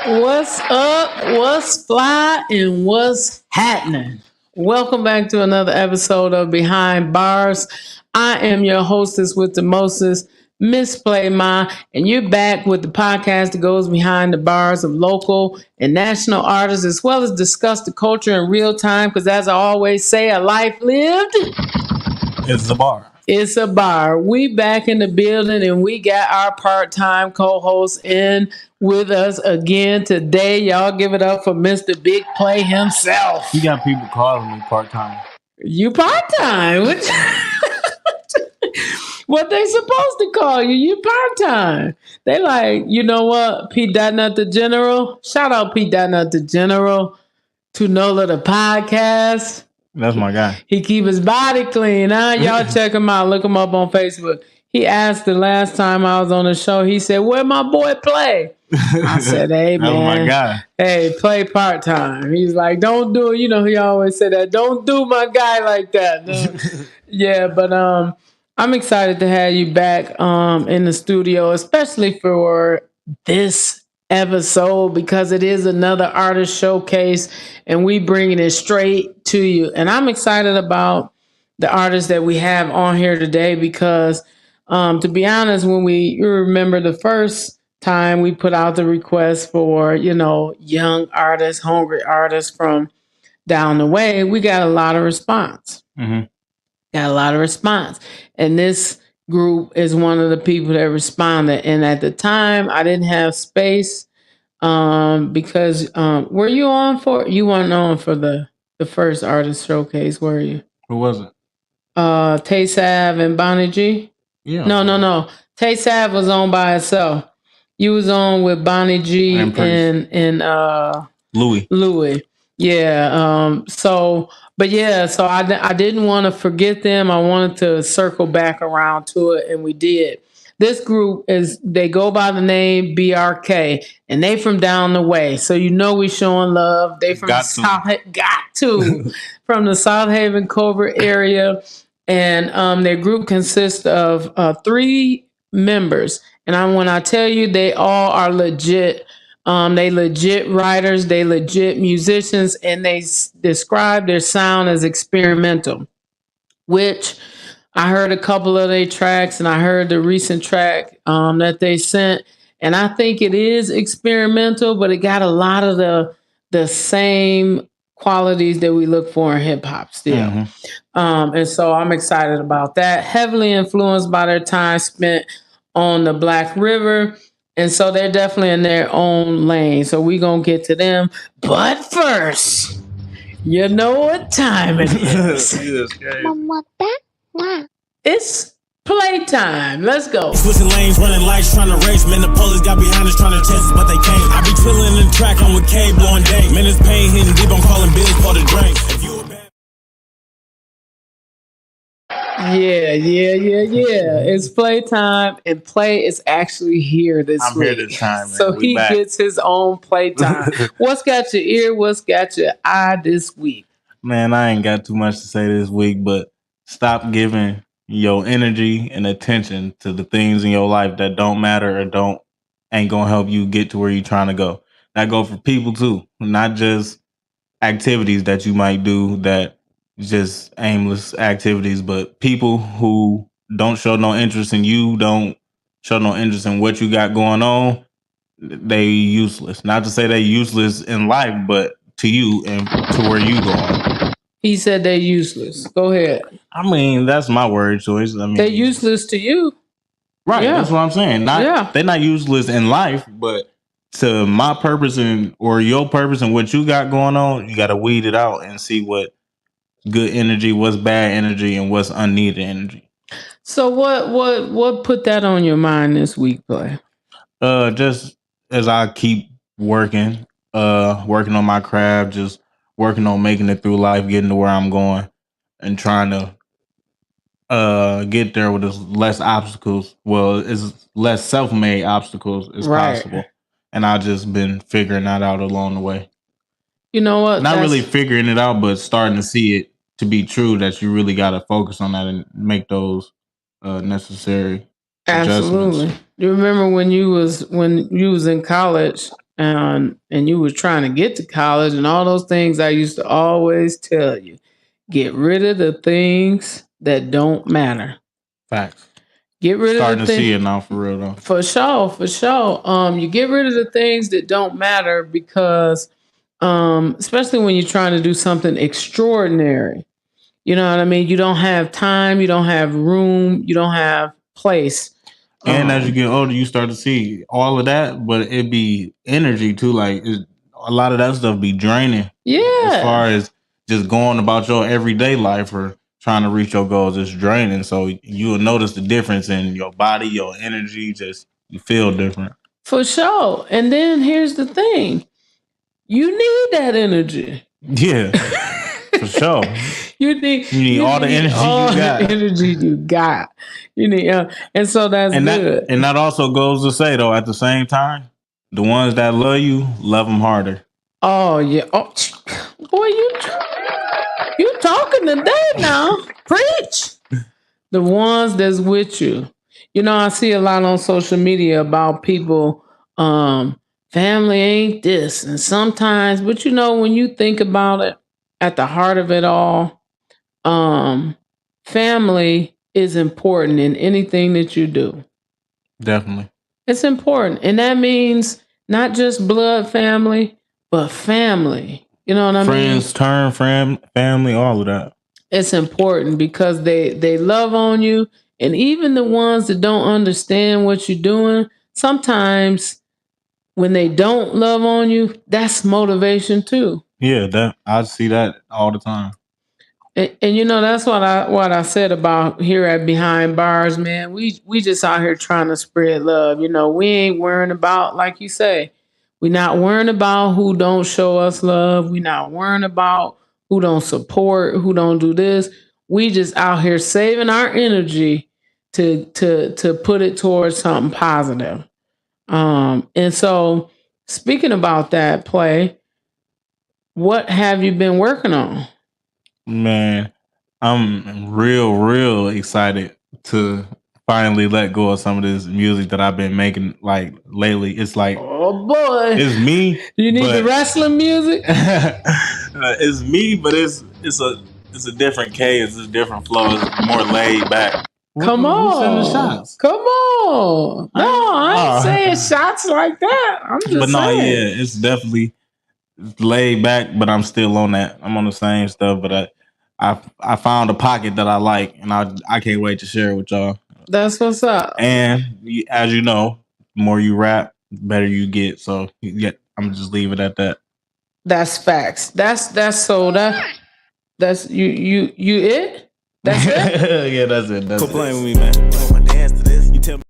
What's up? What's fly? And what's happening? Welcome back to another episode of Behind Bars. I am your hostess with the mostest, Miss Play Ma, and you're back with the podcast that goes behind the bars of local and national artists, as well as discuss the culture in real time. Because as I always say, a life lived. It's the bar. It's a bar. We back in the building and we got our part-time co-host in with us again today. Y'all give it up for Mr. Big Play himself. You got people calling me part-time. You part-time? What they supposed to call you? You part-time. They like, you know what? Pete Nut the General. Shout out Pete Nut the General. To Nola the podcast. That's my guy. He keep his body clean, huh? Y'all check him out. Look him up on Facebook. He asked the last time I was on the show, he said, where my boy Play? I said, hey, man. That's my guy. Hey, Play part-time. He's like, don't do it. You know, he always said that. Don't do my guy like that. Yeah, but I'm excited to have you back in the studio, especially for this episode because it is another artist showcase and we bringing it straight to you. And I'm excited about the artists that we have on here today because to be honest, when you remember the first time we put out the request for, young artists, hungry artists from down the way, we got a lot of response. Mm-hmm. Got a lot of response. And this group is one of the people that responded. And at the time, I didn't have space because were you on for? You weren't on for the first artist showcase, were you? Who was it? Tay Sav and Bonnie G. Yeah. No. Tay Sav was on by itself. You was on with Bonnie G and Louis. Yeah. So I didn't want to forget them. I wanted to circle back around to it, and we did. This group they go by the name BRK, and they from down the way. So we showing love. They from from the South Haven Covert area, and their group consists of 3 members. And when I tell you, they all are legit. They legit writers, they legit musicians, and they describe their sound as experimental, which I heard a couple of their tracks and I heard the recent track that they sent. And I think it is experimental, but it got a lot of the same qualities that we look for in hip hop still. Mm-hmm. And so I'm excited about that. Heavily influenced by their time spent on the Black River. And so they're definitely in their own lane. So we're going to get to them. But first, you know what time it is. It's playtime. Let's go. Switching lanes, running lights, trying to race. Man, the police got behind us trying to chase us, but they can't. I be chilling in the track on with K blowing day. Man, it's pain hitting deep. I'm calling bills for the drink. If you a bad... Yeah. It's playtime, and Play is actually here this week. I'm here this time, man. So he gets his own playtime. What's got your ear? What's got your eye this week? Man, I ain't got too much to say this week, but stop giving your energy and attention to the things in your life that don't matter or ain't gonna help you get to where you're trying to go. That go for people too, not just activities that you might do that just aimless activities, but people who don't show no interest in you, don't show no interest in what you got going on, they useless. Not to say they useless in life, but to you and to where you going. He said they're useless. Go ahead. I mean, that's my word choice. I mean, they're useless to you. Right, yeah. That's what I'm saying. They're not useless in life, but to my purpose or your purpose and what you got going on, you got to weed it out and see what good energy, what's bad energy, and what's unneeded energy. So what put that on your mind this week, Play? Just as I keep working on my craft, just working on making it through life, getting to where I'm going, and trying to get there with as less obstacles. Well, as less self-made obstacles as possible. And I've just been figuring that out along the way. You know what? Not really figuring it out, but starting to see it to be true, that you really got to focus on that and make those necessary adjustments. Absolutely. You remember when you was in college and you were trying to get to college and all those things, I used to always tell you, get rid of the things that don't matter. Facts. Get rid Starting of the to see it now, for real though. For sure. You get rid of the things that don't matter because, especially when you're trying to do something extraordinary, you know what I mean? You don't have time, you don't have room, you don't have place. And as you get older, you start to see all of that, but it be energy too. Like a lot of that stuff be draining. Yeah. As far as just going about your everyday life or trying to reach your goals, it's draining. So you will notice the difference in your body, your energy. Just you feel different. For sure. And then here's the thing: you need that energy. Yeah. For sure. You need all the energy you got. Energy you got. You need, and so that's good. And that also goes to say though, at the same time, the ones that love you, love them harder. Oh yeah. Oh, boy, you talking today now? Preach. The ones that's with you. You know, I see a lot on social media about people. Family ain't this, and sometimes, but you know, when you think about it, at the heart of it all, family is important in anything that you do. Definitely. It's important. And that means not just blood family, but family. You know what I mean? Friends, family, all of that. It's important because they love on you. And even the ones that don't understand what you're doing, sometimes when they don't love on you, that's motivation too. Yeah, I see that all the time. And you know, that's what I said about here at Behind Bars, man. We just out here trying to spread love. You know, we ain't worrying about, like you say, we not worrying about who don't show us love. We not worrying about who don't support, who don't do this. We just out here saving our energy to put it towards something positive. And so speaking about that, Play, what have you been working on? Man, I'm real excited to finally let go of some of this music that I've been making like lately. It's like, oh boy, it's me. You need the wrestling music? It's me, but it's a different cadence, it's a different flow, it's more laid back. Come on. Who's sending shots? Come on. No, I ain't saying shots like that. I'm just saying. It's definitely laid back, but I'm still on that. I'm on the same stuff, but I found a pocket that I like, and I can't wait to share it with y'all. That's what's up. And as you know, the more you rap, the better you get. So I'm gonna just leave it at that. That's facts. That's you it? That's it? Yeah, that's it. Quit playing with me, man. Play my dance to this. You tell me.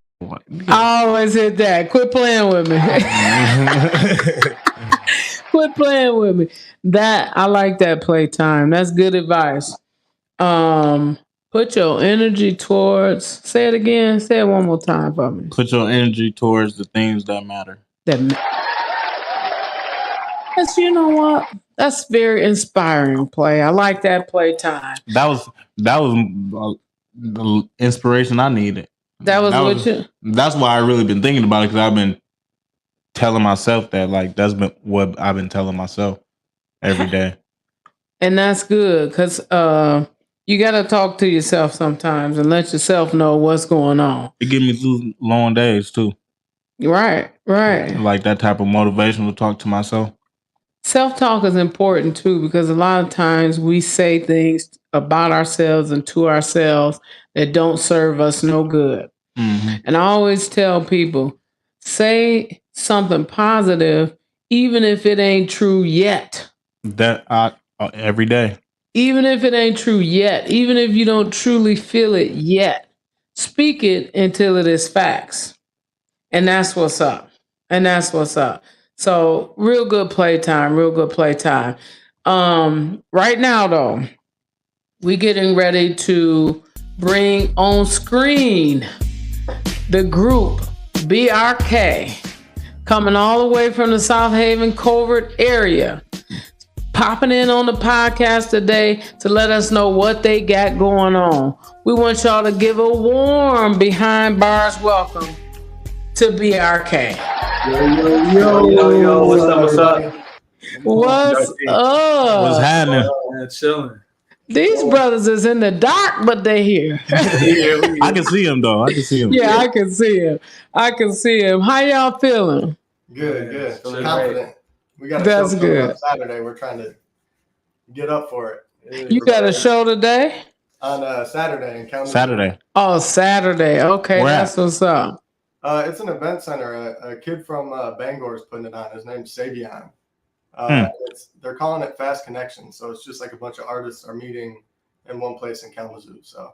I always hit that. Quit playing with me. Quit playing with me. That I like that playtime. That's good advice. Put your energy towards. Say it again. Say it one more time for me. Put your energy towards the things that matter. That's, you know what? That's very inspiring, Play. I like that playtime. That was the inspiration I needed. That's why I really been thinking about it, because I've been telling myself that, like, that's been what I've been telling myself every day. And that's good, because you got to talk to yourself sometimes and let yourself know what's going on. It gives me through long days too. Right. Like that type of motivational talk to myself. Self-talk is important too, because a lot of times we say things about ourselves and to ourselves that don't serve us no good. Mm-hmm. And I always tell people, say something positive, even if it ain't true yet. That every day. Even if it ain't true yet, even if you don't truly feel it yet, speak it until it is facts. And that's what's up. So real good playtime. Right now, though, we getting ready to bring on screen the group BRK, coming all the way from the South Haven Covert area, popping in on the podcast today to let us know what they got going on. We want y'all to give a warm Behind Bars welcome to BRK. Yo, what's up? What's up? What's up? What's happening? Man, chilling. These brothers is in the dark, but they here. I can see him though. I can see him. Yeah, I can see him. I can see him. How y'all feeling? Good. Feeling Confident. We got a That's show coming good. up Saturday. We're trying to get up for it. You got a show today? On Saturday in Kalamazoo. Saturday. Oh, Saturday. Okay, Where that's what's up. It's an event center. A kid from Bangor is putting it on. His name's Xeriouse. They're calling it Fast Connection. So it's just like a bunch of artists are meeting in one place in Kalamazoo. So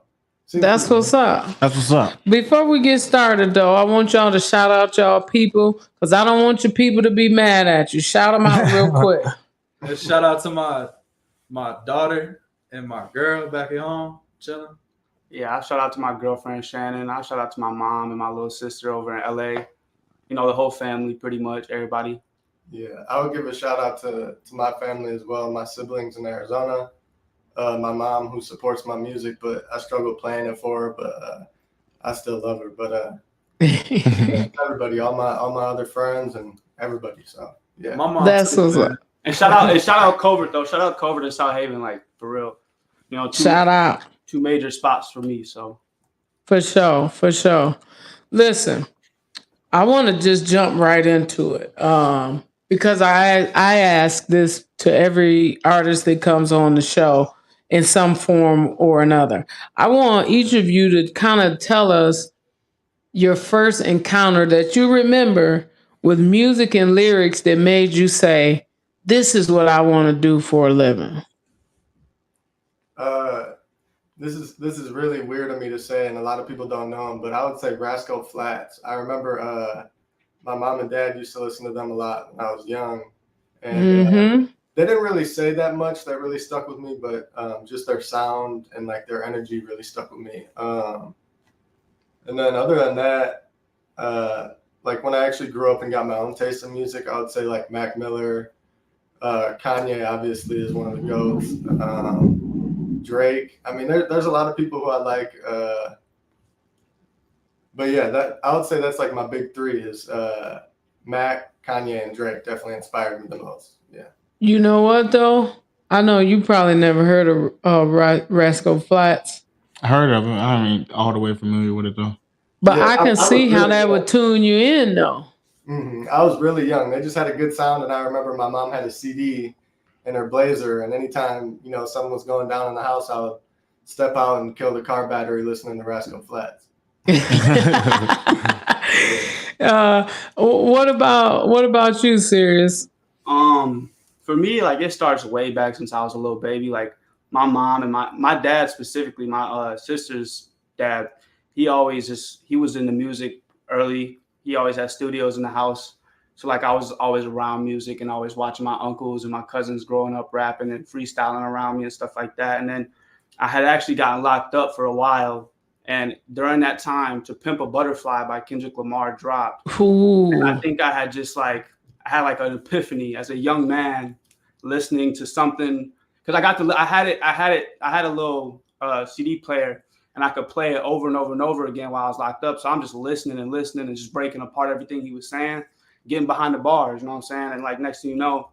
That's what's up. That's what's up. Before we get started, though, I want y'all to shout out y'all people because I don't want your people to be mad at you. Shout them out real quick. And shout out to my daughter and my girl back at home chilling. Yeah, I shout out to my girlfriend Shannon. I shout out to my mom and my little sister over in LA. You know, the whole family, pretty much everybody. Yeah, I would give a shout out to my family as well, my siblings in Arizona, my mom who supports my music, but I struggle playing it for her, but I still love her. But everybody, all my other friends and everybody. So yeah, My mom. That's what's up. And shout out Covert though. Shout out Covert in South Haven, like for real. You know, Shout out. two major spots for me. So For sure. Listen, I want to just jump right into it because I ask this to every artist that comes on the show in some form or another. I want each of you to kind of tell us your first encounter that you remember with music and lyrics that made you say, "This is what I want to do for a living." This is really weird of me to say, and a lot of people don't know him, but I would say Rascal Flatts. I remember my mom and dad used to listen to them a lot when I was young, and they didn't really say that much. That really stuck with me, but just their sound and like their energy really stuck with me. And then other than that, like when I actually grew up and got my own taste in music, I would say like Mac Miller, Kanye obviously is one of the GOATs. Drake. I mean, there's a lot of people who I like, but yeah, that I would say that's like my big three is Mac, Kanye, and Drake. Definitely inspired me the most. Yeah. You know what though? I know you probably never heard of Rascal Flatts, I heard of him. I ain't all the way familiar with it though. but Yeah, I can I see was how really that young. would tune you in though. I was really young. They just had a good sound, and I remember my mom had a CD in her blazer, and anytime someone was going down in the house, I would step out and kill the car battery listening to Rascal Flatts. What about you, Xeriouse? for me, like it starts way back since I was a little baby. Like my mom and my dad specifically, my sister's dad, he was in the music early. He always had studios in the house. So like I was always around music and always watching my uncles and my cousins growing up rapping and freestyling around me and stuff like that. And then I had actually gotten locked up for a while. And during that time, To Pimp a Butterfly by Kendrick Lamar dropped. Ooh. And I think I had an epiphany as a young man listening to something, because I had a little CD player and I could play it over and over and over again while I was locked up. So I'm just listening and just breaking apart everything he was saying, getting behind the bars, you know what I'm saying? And like next thing you know,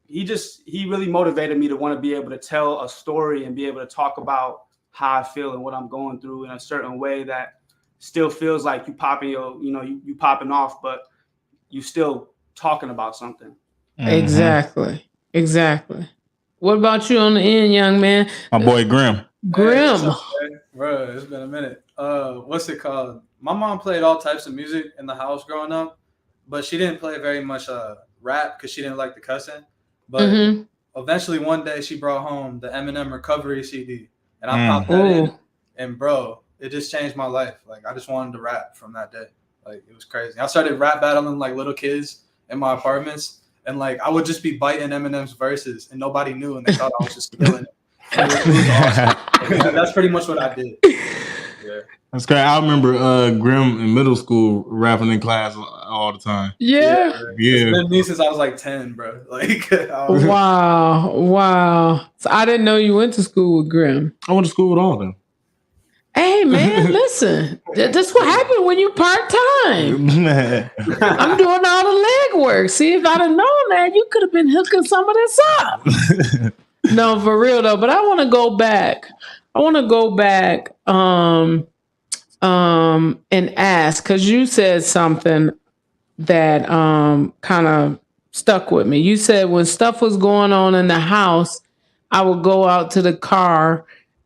he really motivated me to want to be able to tell a story and be able to talk about how I feel and what I'm going through in a certain way that still feels like you popping off, but you still talking about something. Exactly. What about you on the end, young man? My boy Grim. Grim. Hey, bro, it's been a minute. What's it called? My mom played all types of music in the house growing up, but she didn't play very much rap because she didn't like the cussing. But eventually one day she brought home the Eminem Recovery CD, and I popped that in, and bro, it just changed my life. Like I just wanted to rap from that day. Like it was crazy. I started rap battling like little kids in my apartments, and like I would just be biting Eminem's verses, and nobody knew, and they thought I was just killing it. It was awesome. Like, that's pretty much what I did. Yeah. That's great. I remember Grim in middle school rapping in class all the time. Yeah. It's been me since I was like 10, bro. Like Wow. So I didn't know you went to school with Grim. I went to school with all of them. Hey man, listen. That's what happened when you part-time. I'm doing all the legwork. See, if I'd have known that, you could have been hooking some of this up. No, for real though. But I want to go back. And ask, because you said something that kind of stuck with me. You said when stuff was going on in the house, I would go out to the car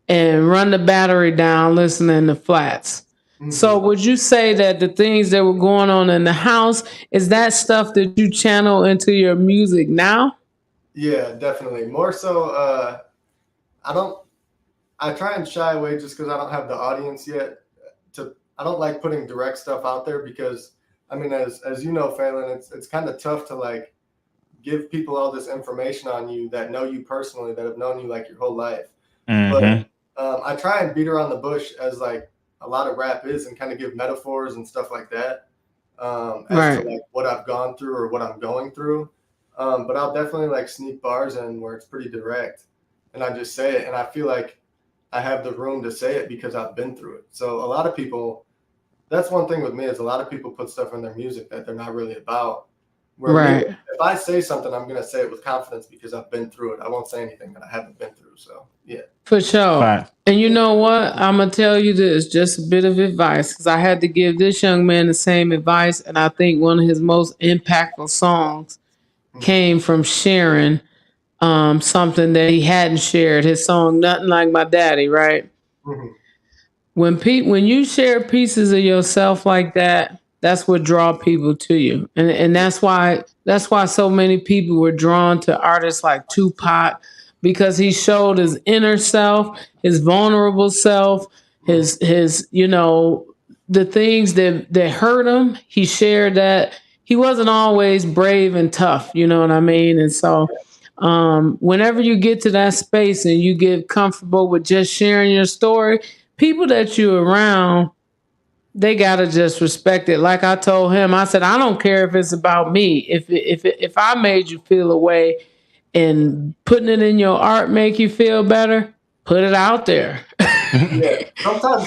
and run the battery down listening to Flats. Mm-hmm. So would you say that the things that were going on in the house, is that stuff that you channel into your music now? Yeah, definitely. More so, I try and shy away just because I don't have the audience yet. I don't like putting direct stuff out there because, I mean, as you know, Phelan, it's kind of tough to like give people all this information on you that know you personally, that have known you like your whole life. Mm-hmm. But I try and beat around the bush as like a lot of rap is, and kind of give metaphors and stuff like that as to like what I've gone through or what I'm going through. But I'll definitely like sneak bars in where it's pretty direct, and I just say it, and I feel like I have the room to say it because I've been through it. So a lot of people, that's one thing with me, is a lot of people put stuff in their music that they're not really about. Where me, if I say something, I'm going to say it with confidence because I've been through it. I won't say anything that I haven't been through. So, yeah. For sure. Right. And you know what? I'm going to tell you this, just a bit of advice, because I had to give this young man the same advice. And I think one of his most impactful songs came from sharing something that he hadn't shared. His song, Nothing Like My Daddy, right? Mm-hmm. When you share pieces of yourself like that, that's what draw people to you. And that's why so many people were drawn to artists like Tupac, because he showed his inner self, his vulnerable self, his the things that hurt him. He shared that. He wasn't always brave and tough, you know what I mean? And so whenever you get to that space and you get comfortable with just sharing your story, people that you're around, they gotta just respect it. Like I told him, I said, I don't care if it's about me. If I made you feel a way and putting it in your art make you feel better, put it out there. Yeah.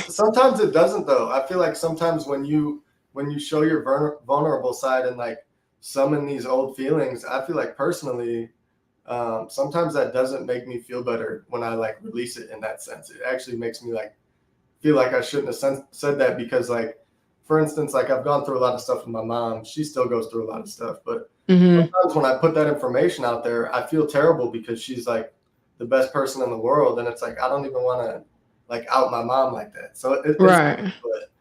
Sometimes it doesn't though. I feel like sometimes when you show your vulnerable side and like summon these old feelings, I feel like personally, sometimes that doesn't make me feel better when I like release it in that sense. It actually makes me like feel like I shouldn't have said that, because like, for instance, like I've gone through a lot of stuff with my mom. She still goes through a lot of stuff, but sometimes when I put that information out there, I feel terrible because she's like the best person in the world. And it's like, I don't even want to like out my mom like that. So it's right. But,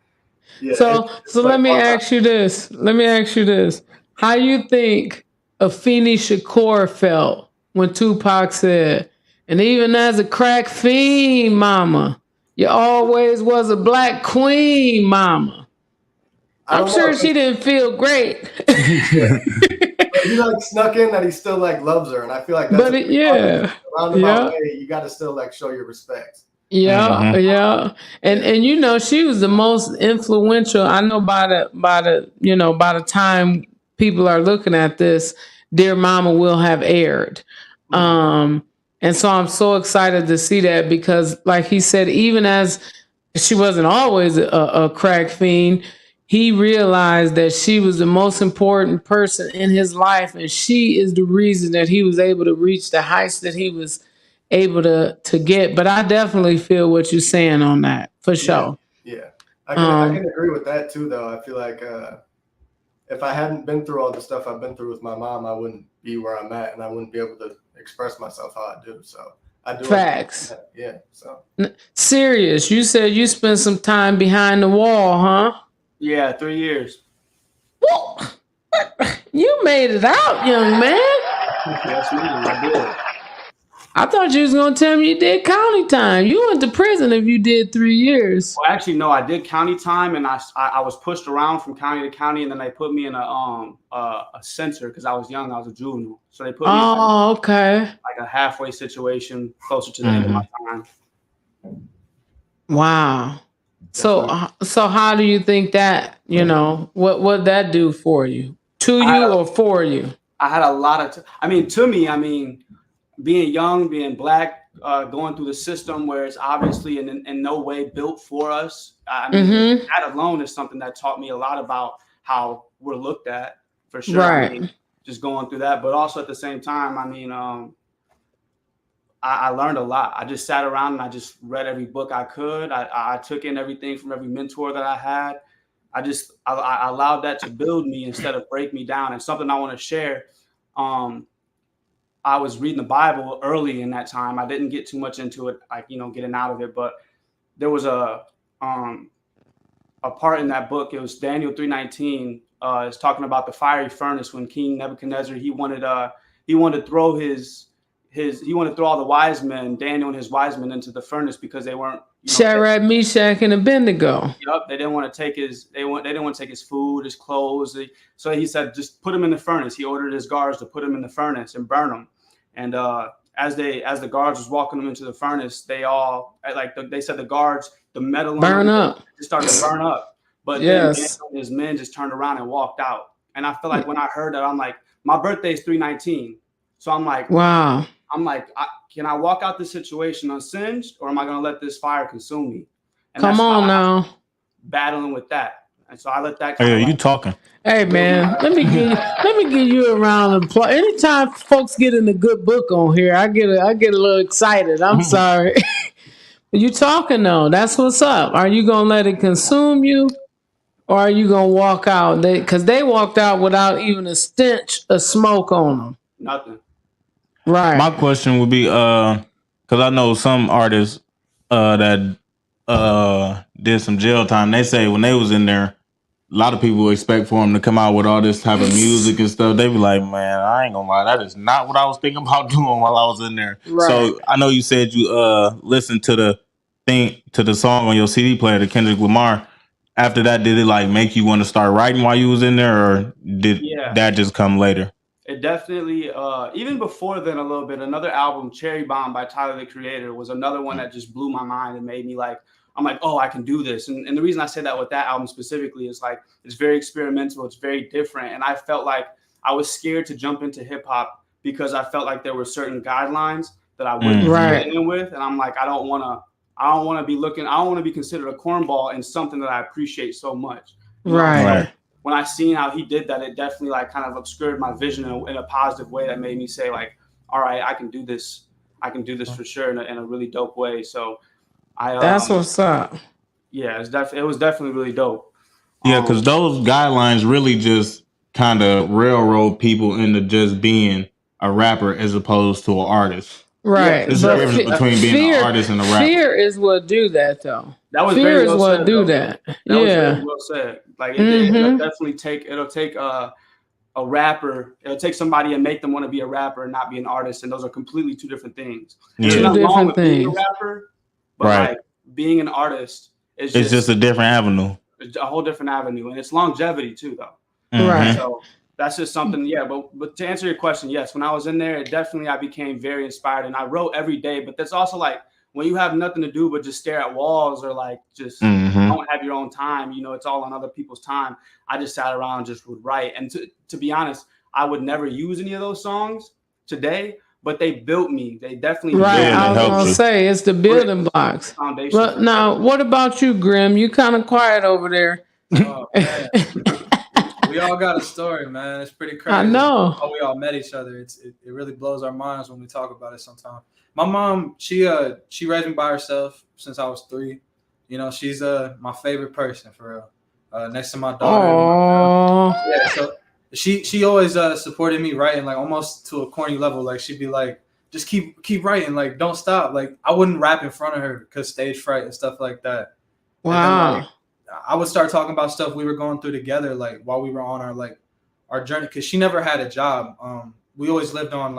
yeah, so like, let me ask you this. How you think Afeni Shakur felt when Tupac said, and even as a crack fiend, mama, you always was a black queen, mama. I'm sure she didn't feel great. He like snuck in that he still like loves her, and I feel like that's roundabout way. You got to still like show your respect. Yeah, yeah, and you know, she was the most influential. I know by the time people are looking at this, Dear Mama will have aired. And so I'm so excited to see that, because like he said, even as she wasn't always a crack fiend, he realized that she was the most important person in his life. And she is the reason that he was able to reach the heights that he was able to get. But I definitely feel what you're saying on that, for sure. Yeah. I can agree with that too, though. I feel like if I hadn't been through all the stuff I've been through with my mom, I wouldn't be where I'm at, and I wouldn't be able to express myself how I do. So I do. Facts. Yeah. So Xeriouse, you said you spent some time behind the wall, huh? Yeah, 3 years. Well, you made it out, young man. Yes, ma'am. I did. I thought you was gonna tell me you did county time. You went to prison if you did 3 years. Well, actually, no, I did county time, and I was pushed around from county to county, and then they put me in a censor because I was young. I was a juvenile, so they put me in like a halfway situation closer to the end of my time. Wow. So how do you think that, what that do for you? To you or for you? I had a lot of to me, being young, being black, going through the system where it's obviously in no way built for us. I mean, that alone is something that taught me a lot about how we're looked at, for sure. Right. I mean, just going through that, but also at the same time, I mean, I learned a lot. I just sat around and I just read every book I could. I took in everything from every mentor that I had. I allowed that to build me instead of break me down. And something I want to share. I was reading the Bible early in that time. I didn't get too much into it, like, getting out of it. But there was a part in that book. It was Daniel 3:19. It's talking about the fiery furnace when King Nebuchadnezzar, he wanted to throw he wanted to throw all the wise men, Daniel and his wise men, into the furnace because they weren't. Shadrach, Meshach, and Abednego. Yep, they didn't want to take his. They didn't want to take his food, his clothes. So he said, just put him in the furnace. He ordered his guards to put him in the furnace and burn him. And as the guards was walking them into the furnace, they all they said the guards, the metal burn up, just started to burn up. But then Daniel and his men just turned around and walked out. And I feel like when I heard that, I'm like, my birthday's 3/19, so I'm like, wow. I'm like, can I walk out this situation unsinged, or am I going to let this fire consume me? And come on now, battling with that, and so I let that. You talking? Hey man, let me give you a round of applause. Anytime folks get in a good book on here, I get a little excited. I'm sorry. You talking though? That's what's up. Are you gonna let it consume you, or are you gonna walk out? Because they walked out without even a stench of smoke on them. Nothing. Right. My question would be, because I know some artists that did some jail time. They say when they was in there, a lot of people expect for them to come out with all this type of music and stuff. They be like, man, I ain't gonna lie, that is not what I was thinking about doing while I was in there. Right. So I know you said you listened to the song on your CD player, the Kendrick Lamar. After that, did it make you want to start writing while you was in there, or did that just come later? It definitely, even before then a little bit, another album, Cherry Bomb by Tyler, the Creator, was another one that just blew my mind and made me I'm like, oh, I can do this. And the reason I say that with that album specifically is it's very experimental. It's very different. And I felt like I was scared to jump into hip hop because I felt like there were certain guidelines that I wouldn't fit in with. And I'm like, I don't want to be considered a cornball in something that I appreciate so much. Right. When I seen how he did that, it definitely kind of obscured my vision in a positive way that made me say all right, I can do this. I can do this for sure in a really dope way. So that's what's up. Yeah, it was definitely really dope. Yeah, because those guidelines really just kind of railroad people into just being a rapper as opposed to an artist. Right. There's a difference between being an artist and a rapper. Fear is what do that though. That was fear very is well what said, do though. that. That was very well said. It'll definitely take a rapper. It'll take somebody and make them want to be a rapper and not be an artist, and those are completely two different things. There's nothing wrong with being a rapper, but being an artist is just a different avenue. A whole different avenue, and it's longevity too, though. Right. So that's just something. Yeah, but to answer your question, yes, when I was in there, I became very inspired, and I wrote every day. But that's also when you have nothing to do but just stare at walls or just don't have your own time, it's all on other people's time. I just sat around and just would write. And to be honest, I would never use any of those songs today, but they built me. They definitely I was going to say, it's the building blocks. But now, what about you, Grim? You kind of quiet over there. Oh, man. We all got a story, man. It's pretty crazy. I know. How we all met each other. It really blows our minds when we talk about it sometimes. My mom, she raised me by herself since I was 3. She's my favorite person for real. Next to my daughter. Yeah, so she always supported me writing, almost to a corny level. She'd be like, just keep writing, don't stop. I wouldn't rap in front of her because stage fright and stuff like that. Wow. And then, I would start talking about stuff we were going through together, while we were on our journey, because she never had a job. We always lived on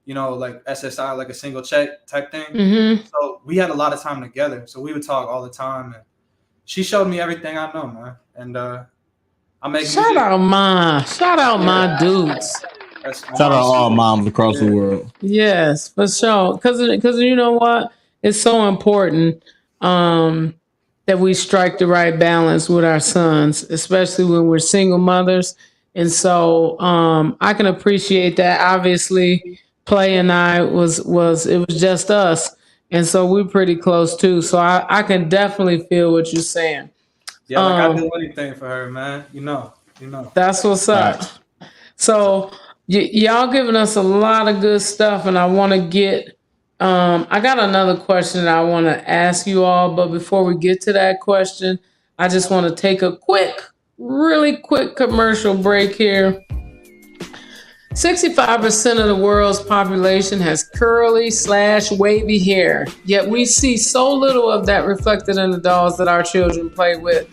SSI, a single check type thing. Mm-hmm. So we had a lot of time together. So we would talk all the time, and she showed me everything I know, man. And I make shout out my dudes. Shout out all moms across the world. Yes, for sure. Because you know what, it's so important. That we strike the right balance with our sons, especially when we're single mothers. And so I can appreciate that. Obviously, Play and I was just us. And so we're pretty close too. So I can definitely feel what you're saying. Yeah, like I'd do anything for her, man. You know. That's what's up. Right. So y'all giving us a lot of good stuff, and I want to get. I got another question that I want to ask you all, but before we get to that question, I just want to take a really quick commercial break here. 65% of the world's population has curly/wavy hair, yet we see so little of that reflected in the dolls that our children play with.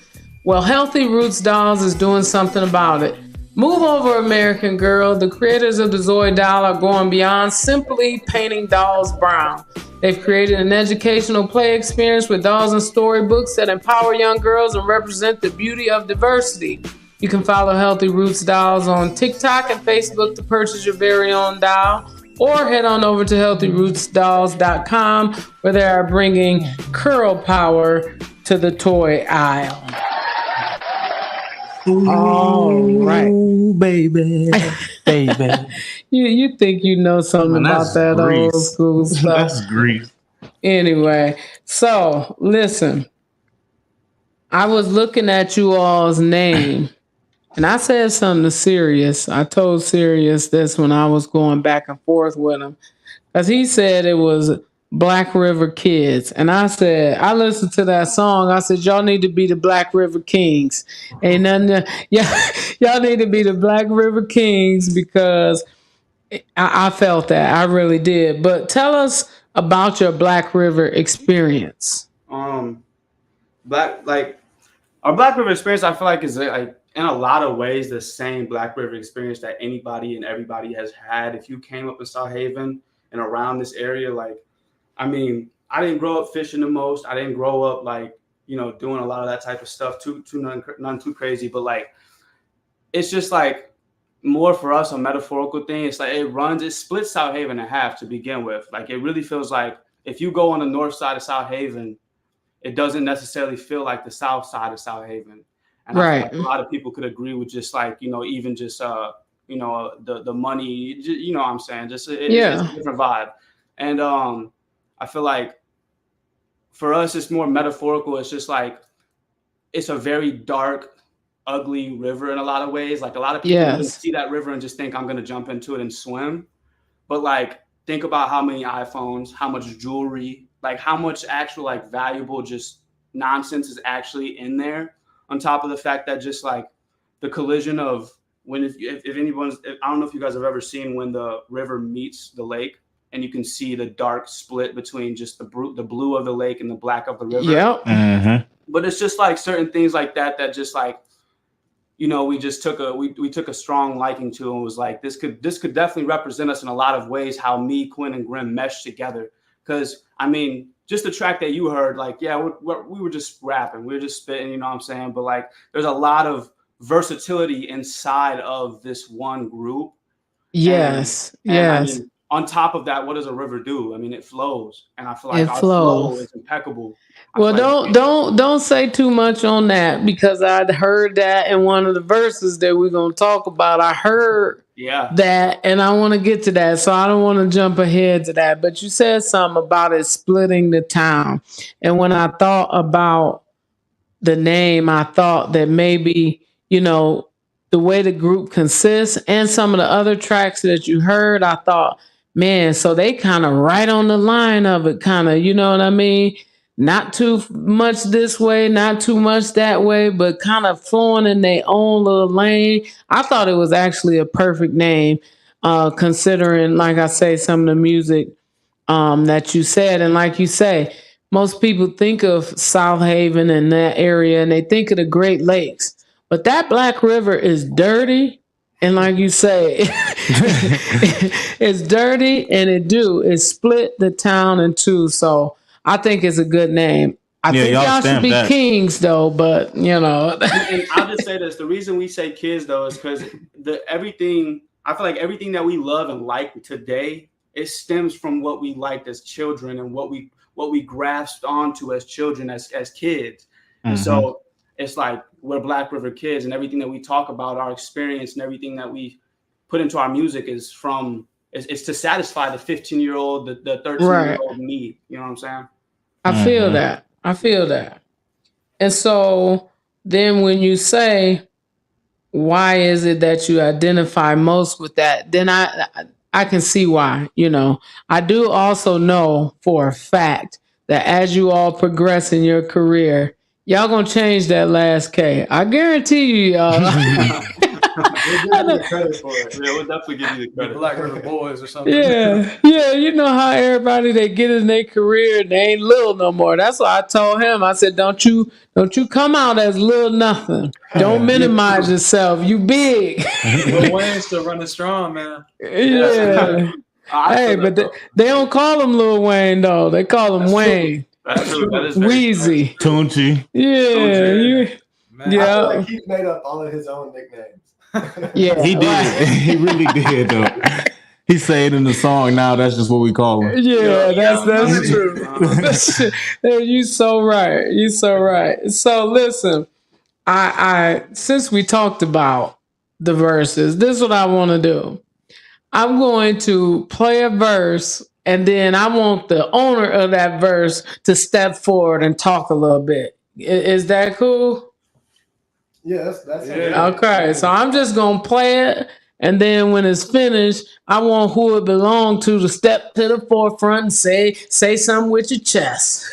Well, Healthy Roots Dolls is doing something about it. Move over, American Girl. The creators of the Zoe doll are going beyond simply painting dolls brown. They've created an educational play experience with dolls and storybooks that empower young girls and represent the beauty of diversity. You can follow Healthy Roots Dolls on TikTok and Facebook to purchase your very own doll, or head on over to healthyrootsdolls.com, where they are bringing curl power to the toy aisle. All right, baby. You think you know something about that Grease. old school stuff? That's Grease. Anyway, so listen, I was looking at you all's name, and I said something to Xeriouse. I told Xeriouse this when I was going back and forth with him, because he said it was Black River Kids. And I said, I listened to that song. I said, y'all need to be the Black River Kings. Ain't nothing. Y'all need to be the Black River Kings, because I felt that. I really did. But tell us about your Black River experience. Our Black River experience, I feel like, is like in a lot of ways the same Black River experience that anybody and everybody has had. If you came up in South Haven and around this area, like, I mean, I didn't grow up fishing the most. I didn't grow up doing a lot of that type of stuff. None too crazy, but like, it's just like more for us a metaphorical thing. It's like it splits South Haven in half to begin with. Like, it really feels like if you go on the north side of South Haven, it doesn't necessarily feel like the south side of South Haven. And right. I feel like a lot of people could agree with just like, even just, the money, you know what I'm saying? Just, it's a different vibe. And I feel like for us, it's more metaphorical. It's just like, it's a very dark, ugly river in a lot of ways. Like, a lot of people see that river and just think I'm going to jump into it and swim. But like, think about how many iPhones, how much jewelry, like how much actual like valuable just nonsense is actually in there. On top of the fact that just like the collision of if anyone's, I don't know if you guys have ever seen when the river meets the lake and you can see the dark split between just the blue of the lake and the black of the river. Yep. Mm-hmm. But it's just like certain things like that just like, we just took a strong liking to, and was like, this could definitely represent us in a lot of ways, how me, Quinn, and Grim mesh together. Because I mean, just the track that you heard, like, yeah, we were just rapping, we were just spitting, you know what I'm saying? But like, there's a lot of versatility inside of this one group. Yes. And I mean, on top of that, what does a river do? I mean, it flows, and I feel like our flow is impeccable. Well, don't say too much on that, because I'd heard that in one of the verses that we're gonna talk about. I heard that, and I want to get to that, so I don't want to jump ahead to that. But you said something about it splitting the town, and when I thought about the name, I thought that maybe the way the group consists and some of the other tracks that you heard, I thought, man, so they kind of right on the line of it, kind of, you know what I mean? Not too much this way, not too much that way, but kind of flowing in their own little lane. I thought it was actually a perfect name, considering, like I say, some of the music that you said. And like you say, most people think of South Haven and that area, and they think of the Great Lakes. But that Black River is dirty. And like you say, it's dirty, and it split the town in two. So I think it's a good name. I think y'all should be kings, though. But and I'll just say this: the reason we say kids, though, is because everything. I feel like everything that we love and like today, it stems from what we liked as children and what we grasped onto as children, as kids. Mm-hmm. And so it's like we're Black River kids, and everything that we talk about, our experience, and everything that we put into our music is from it's to satisfy the 15-year-old, the 13-year-old need. You know what I'm saying? I feel that. I feel that. And so then when you say, why is it that you identify most with that? Then I can see why, you know. I do also know for a fact that as you all progress in your career, y'all gonna change that last K. I guarantee you, y'all. We'll give you the credit for it. Yeah, we'll definitely give you the credit. Black River Boys or something. Yeah, you know how everybody they get in their career, they ain't little no more. That's why I told him. I said, don't you come out as little nothing. Don't minimize yourself. You big. Lil Wayne still running strong, man. Yeah. Hey, but they don't call him Lil Wayne though. They call him Wayne. That's true. That is very Wheezy. Tunchi. Yeah. I feel like he made up all of his own nicknames. Yeah, he did. He really did though. He said in the song. Now that's just what we call him. Yeah, that's true. You so right. You so right. So listen, I since we talked about the verses, this is what I want to do. I'm going to play a verse, and then I want the owner of that verse to step forward and talk a little bit. Is that cool? Yeah, that's okay. So I'm just gonna play it, and then when it's finished, I want who it belonged to step to the forefront and say something with your chest.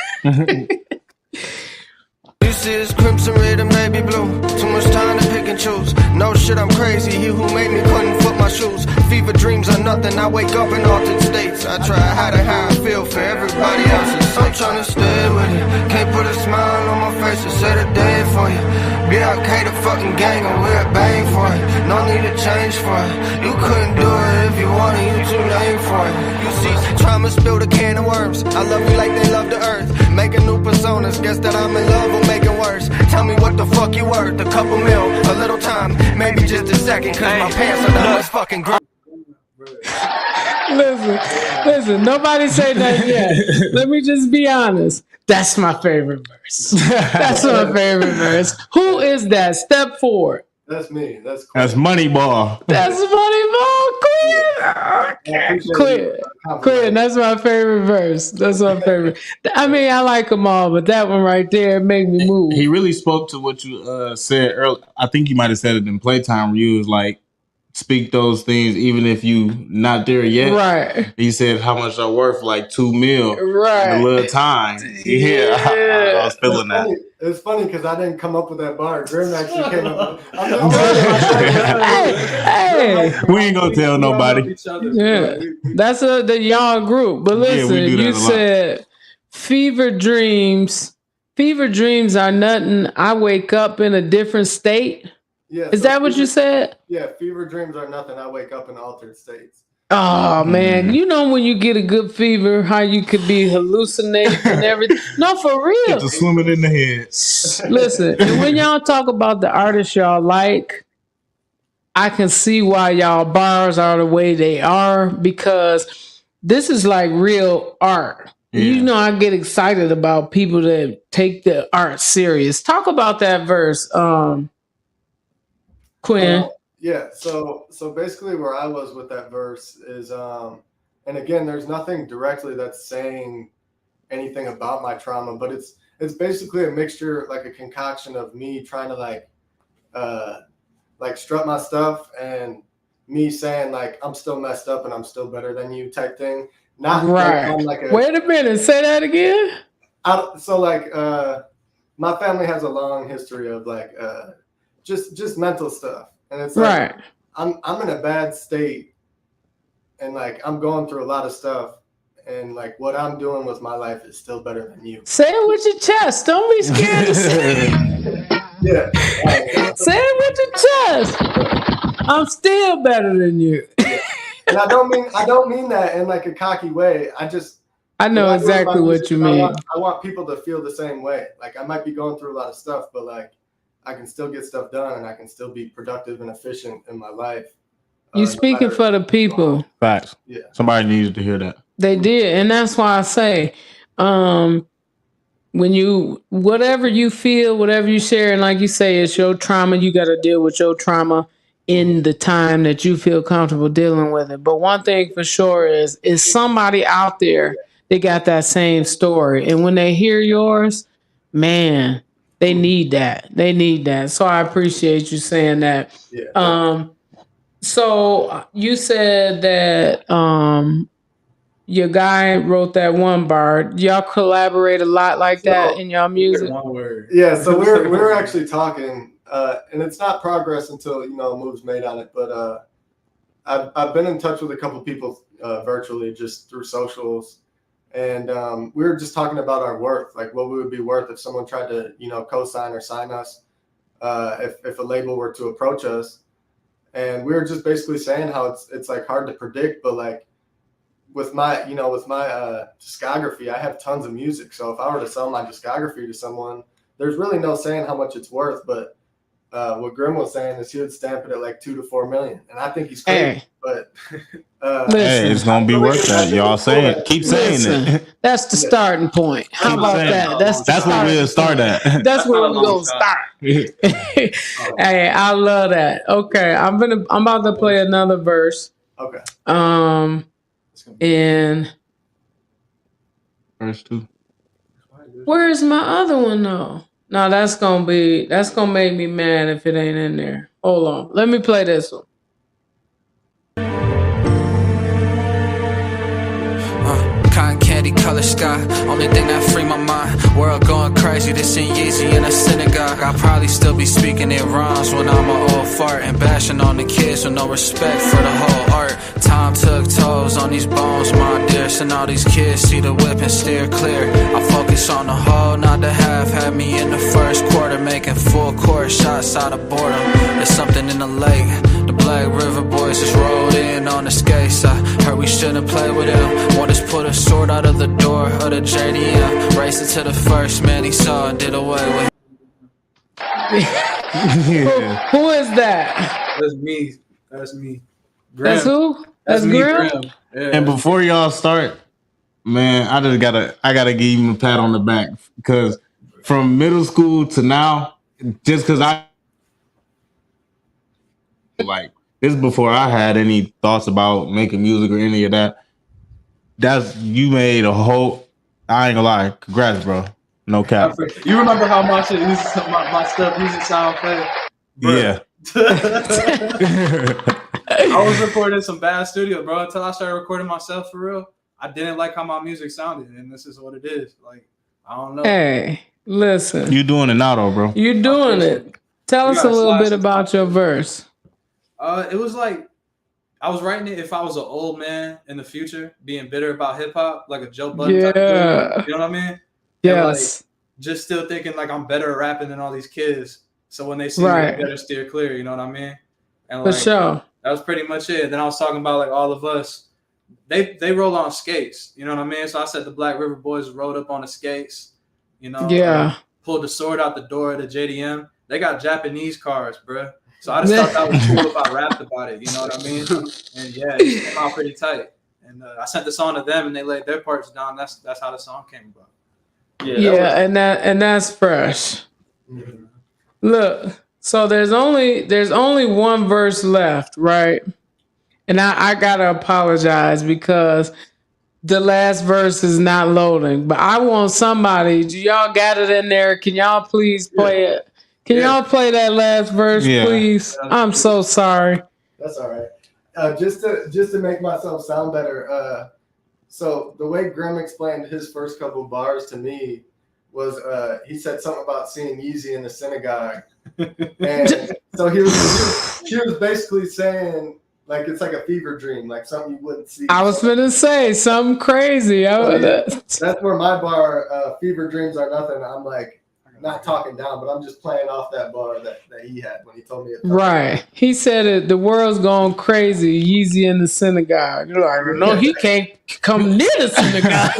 This is crimson red and baby blue. Too much time to pick and choose. No shit, I'm crazy. He who made me couldn't foot my shoes. Fever dreams are nothing. I wake up in altered states. I try to hide how I feel for everybody else's. I'm trying to stay with you. Can't put a smile on my face to set a day for you. BRK the fucking gang and we're bang for it. No need to change for it. You couldn't do it if you wanted. You too lame for it. You see, trauma spilled a can of worms. I love you like they love the earth. Making new personas. Guess that I'm in love with making worse. Tell me what the fuck you worth. A couple mil, a little time, maybe just a second. Cause my pants are that much fucking grown. Listen, nobody say that yet. Let me just be honest. That's my favorite verse. That's my favorite verse. Who is that? Step forward. That's me. That's Moneyball. That's Moneyball. Quinn. That's my favorite verse. That's my favorite. I mean, I like them all, but that one right there made me move. He really spoke to what you said earlier. I think you might have said it in Playtime where you was like, speak those things even if you not there yet. Right. He said how much are worth, like 2 mil. Right. In a little time. Yeah. I was feeling that. It's funny because I didn't come up with that bar. Grim actually came up with Hey. We ain't gonna tell nobody. Yeah. That's the y'all group. But listen, you said fever dreams are nothing. I wake up in a different state. Yeah, is that what you said? Yeah, fever dreams are nothing. I wake up in altered states. Oh man, you know when you get a good fever, how you could be hallucinating and everything. No, for real. Get to swimming in the head. Listen, and when y'all talk about the artists y'all like, I can see why y'all bars are the way they are because this is like real art. Yeah. You know, I get excited about people that take the art serious. Talk about that verse, Quinn. Yeah, so basically where I was with that verse is, and again, there's nothing directly that's saying anything about my trauma, but it's basically a mixture, like a concoction of me trying to like strut my stuff and me saying like I'm still messed up and I'm still better than you type thing. Not right. Wait a minute, say that again. My family has a long history of like just mental stuff. And it's like, right. I'm in a bad state and like I'm going through a lot of stuff and like what I'm doing with my life is still better than you. Say it with your chest. Don't be scared to say it. Yeah. Say it with your chest. I'm still better than you. Yeah. And I don't mean that in like a cocky way. I know exactly what you mean. I want people to feel the same way. Like I might be going through a lot of stuff, but like I can still get stuff done and I can still be productive and efficient in my life. You speaking for the people. Facts. Yeah. Somebody needed to hear that. They did. And that's why I say, when whatever you feel, whatever you share, and like you say, it's your trauma, you got to deal with your trauma. in the time that you feel comfortable dealing with it. But one thing for sure is somebody out there that got that same story. And when they hear yours, man, they need that. They need that. So I appreciate you saying that. Yeah. So you said that your guy wrote that one bar. Y'all collaborate a lot like that in y'all music? One word. Yeah, so we're actually talking, and it's not progress until moves made on it. But I've been in touch with a couple people virtually, just through socials, and we were just talking about our worth, like what we would be worth if someone tried to co-sign or sign us, if a label were to approach us, and we were just basically saying how it's like hard to predict, but like with my discography, I have tons of music. So if I were to sell my discography to someone, there's really no saying how much it's worth. But what Grim was saying is he would stamp it at like 2 to 4 million, and I think he's crazy. Hey. But hey, it's gonna be worth that. Y'all saying it. Keep saying it. That's the starting point. How about that? That's where we'll start at. That's where we're gonna start. Hey, I love that. Okay, I'm about to play another verse. Okay. And Verse 2. where's my other one though? No, that's gonna make me mad if it ain't in there. Hold on. Let me play this one. Cotton candy color sky, only thing that free my mind. World going crazy, this ain't Yeezy in a synagogue. I'll probably still be speaking in rhymes when I'm an old fart and bashing on the kids with no respect for the whole art. Time took tolls on these bones, my dear. And all these kids see the whip and steer clear. I focus on the whole, not the half. Had me in the first quarter, making full court shots out of boredom. There's something in the lake. The Black River boys just rolled in on the skates. I heard we shouldn't play with him. Want us put a sword out of the door of the JDM. Racing to the first man he saw and did away with. Who is that? That's me. That's me. Grim. That's who? That's me, Grim? Yeah. And before y'all start, man, I gotta give you a pat on the back, because from middle school to now, just because like this is before I had any thoughts about making music or any of that. You made a whole. I ain't gonna lie. Congrats, bro. No cap. You remember how my shit my stuff used to sound fake? Yeah. I was recording some bad studio, bro, until I started recording myself for real. I didn't like how my music sounded, and this is what it is. Like, I don't know. Hey, listen. You doing it now, though, bro. You doing it. Tell us a little bit about your verse. It was like I was writing it if I was an old man in the future, being bitter about hip hop, like a Joe Budden type of dude, you know what I mean? Yes. And like, just still thinking like I'm better at rapping than all these kids. So when they see me, they better steer clear, you know what I mean? And like, for sure. That was pretty much it. Then I was talking about like all of us. They roll on skates, you know what I mean? So I said the Black River boys rode up on the skates, you know? Yeah. Pulled the sword out the door of the JDM. They got Japanese cars, bro. So I just thought that was cool if I rapped about it, you know what I mean? And yeah, it came out pretty tight. And I sent the song to them, and they laid their parts down. That's how the song came about. Yeah, and that's fresh. Mm-hmm. Look, so there's only one verse left, right? And I gotta apologize because the last verse is not loading. But I want somebody. Do y'all got it in there? Can y'all please play it? Can y'all play that last verse, please? I'm so sorry. That's all right. Just to make myself sound better. So the way Grim explained his first couple bars to me was he said something about seeing Yeezy in the synagogue, and so he was basically saying like it's like a fever dream, like something you wouldn't see. I was gonna say something crazy. That's where my bar, fever dreams are nothing. I'm like. Not talking down, but I'm just playing off that bar that he had when he told me. Right. He said it. The world's going crazy. Yeezy in the synagogue. You're like, no, he can't come near the synagogue.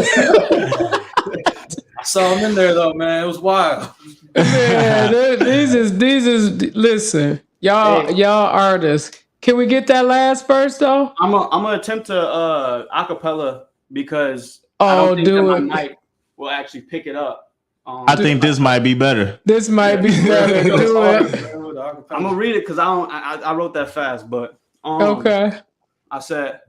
I saw him in there though, man. It was wild. Man, these is. Listen, y'all artists. Can we get that last verse though? I'm gonna attempt to acapella because I don't think that my mic will actually pick it up. I think this might be better. This might be better. Do it. with the acapella. I'm gonna read it because I wrote that fast, but Okay. I said.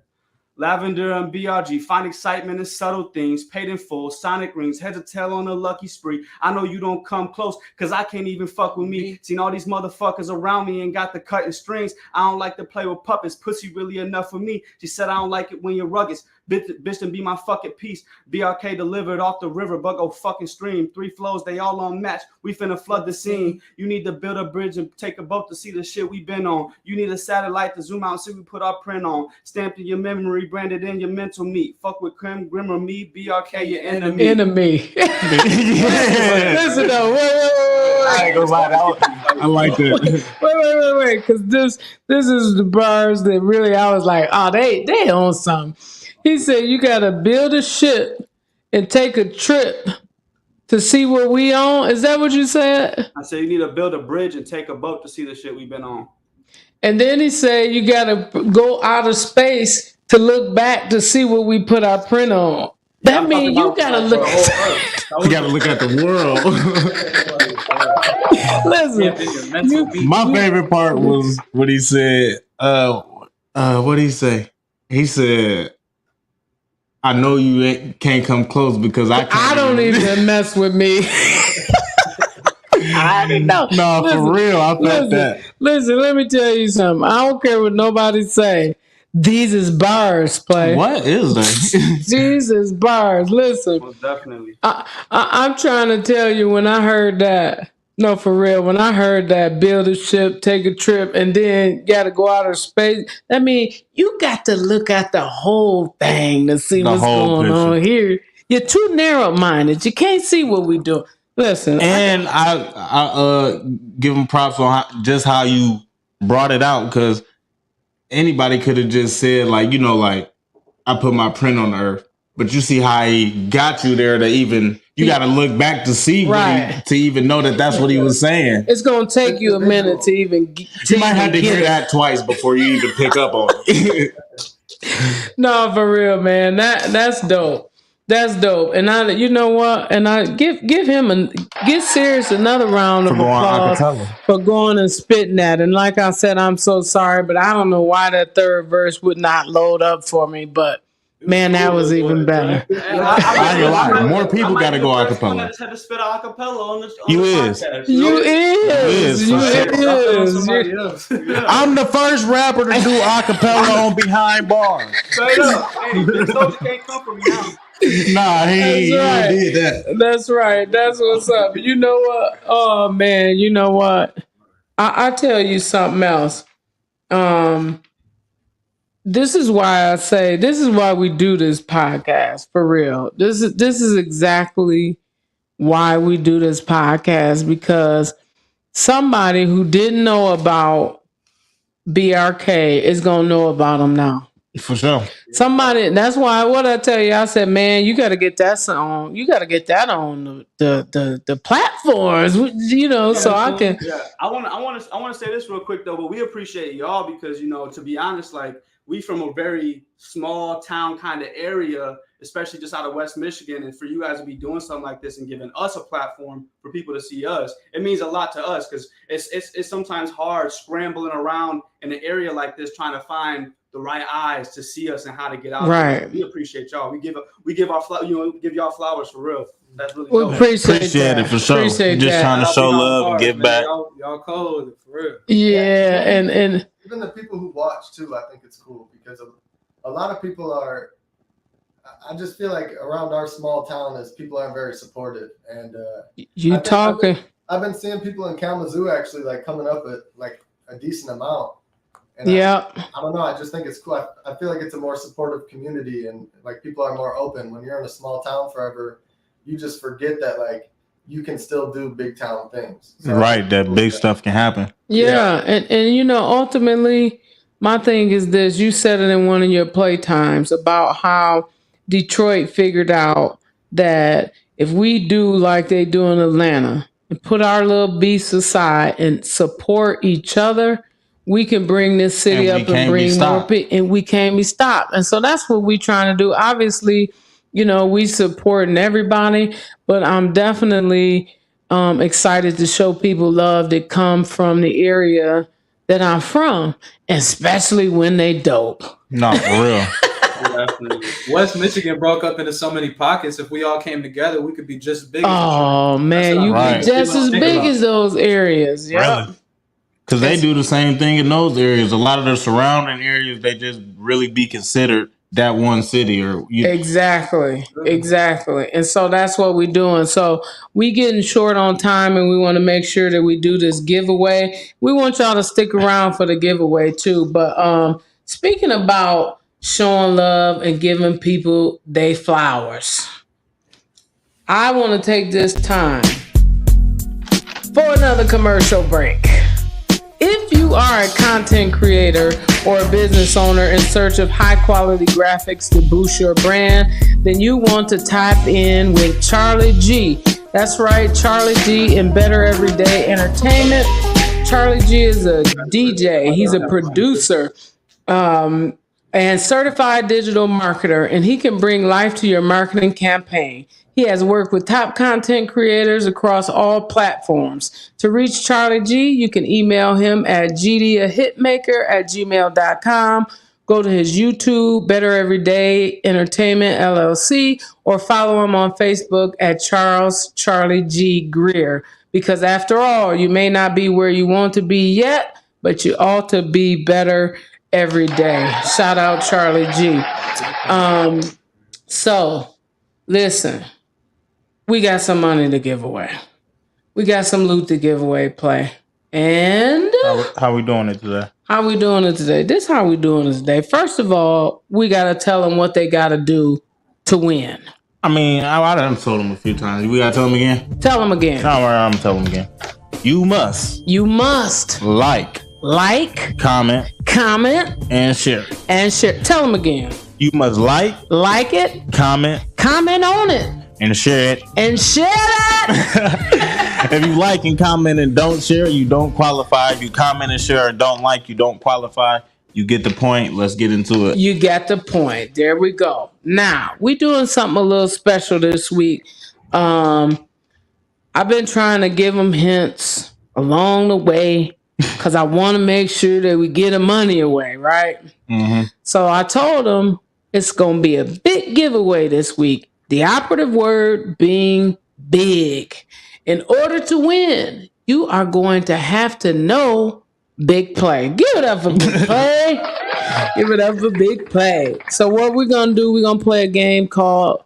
Lavender and BRG, find excitement in subtle things, paid in full, sonic rings, head to tail on a lucky spree. I know you don't come close, cause I can't even fuck with me. Seen all these motherfuckers around me and got the cutting strings. I don't like to play with puppets, pussy really enough for me. She said I don't like it when you're rugged. Bitch and be my fucking piece. BRK delivered off the river, but go fucking stream. 3 flows, they all on match. We finna flood the scene. You need to build a bridge and take a boat to see the shit we been on. You need a satellite to zoom out and see we put our print on. Stamped in your memory, branded in your mental meat. Fuck with Grim or me, BRK your enemy. Enemy. Listen though, wait. I ain't gonna lie, I like that. Wait, because this is the bars that really I was like, oh, they on something. He said you gotta build a ship and take a trip to see what we on. Is that what you said? I said you need to build a bridge and take a boat to see the shit we've been on. And then he said you gotta go out of space to look back to see what we put our print on. That means you gotta look. You gotta look at the world. Listen, my favorite part was what he said. What did he say? He said, "I know you can't come close because I don't even mess with me." I didn't know. No, for real, I felt that. Listen, let me tell you something. I don't care what nobody say. These is bars, play. What is that? These is bars. Listen. Well, definitely. I'm trying to tell you when I heard that. No, for real. When I heard that, build a ship, take a trip, and then got to go out of space. I mean, you got to look at the whole thing to see what's going on here. You're too narrow-minded. You can't see what we do. Listen, and I give him props on just how you brought it out, because anybody could have just said, like, you know, like, I put my print on the earth. But you see how he got you there to even, you got to look back to see to even know that that's what he was saying. It's going to take you a minute to even get. You might have to hear that twice before you even pick up on it. No, for real, man. That's dope. That's dope. And I, you know what? And I give him give Xeriouse another round of applause for going and spitting that. And like I said, I'm so sorry, but I don't know why that third verse would not load up for me. But man, that was even better. I ain't lying. More people got to go acapella. I just had to spit acapella on the podcast. You is. I'm the first rapper to do acapella on Behind Bars. Straight up. Hey, this soldier can't come from me now. Nah, he did that. That's right. That's what's up. You know what? Oh man, you know what? I tell you something else. This is why we do this podcast, for real. This is exactly why we do this podcast, because somebody who didn't know about BRK is gonna know about him now. For sure. Somebody, that's why what I tell you, I said, man, you got to get that on. You got to get that on the platforms, you know. So I can. Yeah, I want to say this real quick though, but we appreciate y'all because, you know, to be honest, like, we from a very small town kind of area, especially just out of West Michigan, and for you guys to be doing something like this and giving us a platform for people to see us, it means a lot to us, because it's sometimes hard scrambling around in an area like this trying to find the right eyes to see us and how to get out. Right. There. We appreciate y'all. We give give y'all flowers for real. That's really dope. Appreciate it for sure. Appreciate just trying to show love and give back. Y'all cold for real. Yeah, and even the people who watch too, I think it's cool because a lot of people are. I just feel like around our small town is people aren't very supportive, and I've been seeing people in Kalamazoo actually like coming up with like a decent amount. And yeah, I don't know. I just think it's cool. I feel like it's a more supportive community, and like people are more open. When you're in a small town forever, you just forget that like you can still do big town things. So right, that big stuff can happen. Yeah, and you know, ultimately, my thing is this. You said it in one of your playtimes about how Detroit figured out that if we do like they do in Atlanta and put our little beasts aside and support each other, we can bring this city up and bring more people, and we can't be stopped. And so that's what we're trying to do. Obviously, you know, we supporting everybody, but I'm definitely excited to show people love that come from the area that I'm from, especially when they dope. No, for real. Definitely. West Michigan broke up into so many pockets. If we all came together, we could be just as big. Oh man, you Right. be just as big as those areas. Yeah. Really? Because they do the same thing in those areas. A lot of the surrounding areas, they just really be considered that one city or Exactly. And so that's what we're doing. So we getting short on time and we want to make sure that we do this giveaway. We want y'all to stick around for the giveaway too. But speaking about showing love and giving people they flowers, I want to take this time for another commercial break. If you are a content creator or a business owner in search of high quality graphics to boost your brand, then you want to tap in with Charlie G. That's right, Charlie G in Better Everyday Entertainment. Charlie G is a DJ, he's a producer, and certified digital marketer, and he can bring life to your marketing campaign. He has worked with top content creators across all platforms. To reach Charlie G, you can email him at gdahitmaker@gmail.com. Go to his YouTube, Better Everyday Entertainment LLC, or follow him on Facebook at Charlie G Greer. Because after all, you may not be where you want to be yet, but you ought to be better every day. Shout out Charlie G. So listen. We got some money to give away. We got some loot to give away, play. And how we doing it today? This is how we doing it today. First of all, we got to tell them what they got to do to win. I mean, I done told them a few times. We got to tell them again? Tell them again. All right, I'm going to tell them again. You must like, comment, and share. Tell them again. You must like it, comment on it. And share it. If you like and comment and don't share, you don't qualify. If you comment and share and don't like, you don't qualify. You get the point. Let's get into it. You got the point. There we go. Now, we doing something a little special this week. I've been trying to give them hints along the way because I want to make sure that we get the money away, right? Mm-hmm. So I told them it's going to be a big giveaway this week. The operative word being big. In order to win, you are going to have to know big play. Give it up for big play. Give it up for big play. So what we're going to do, we're going to play a game called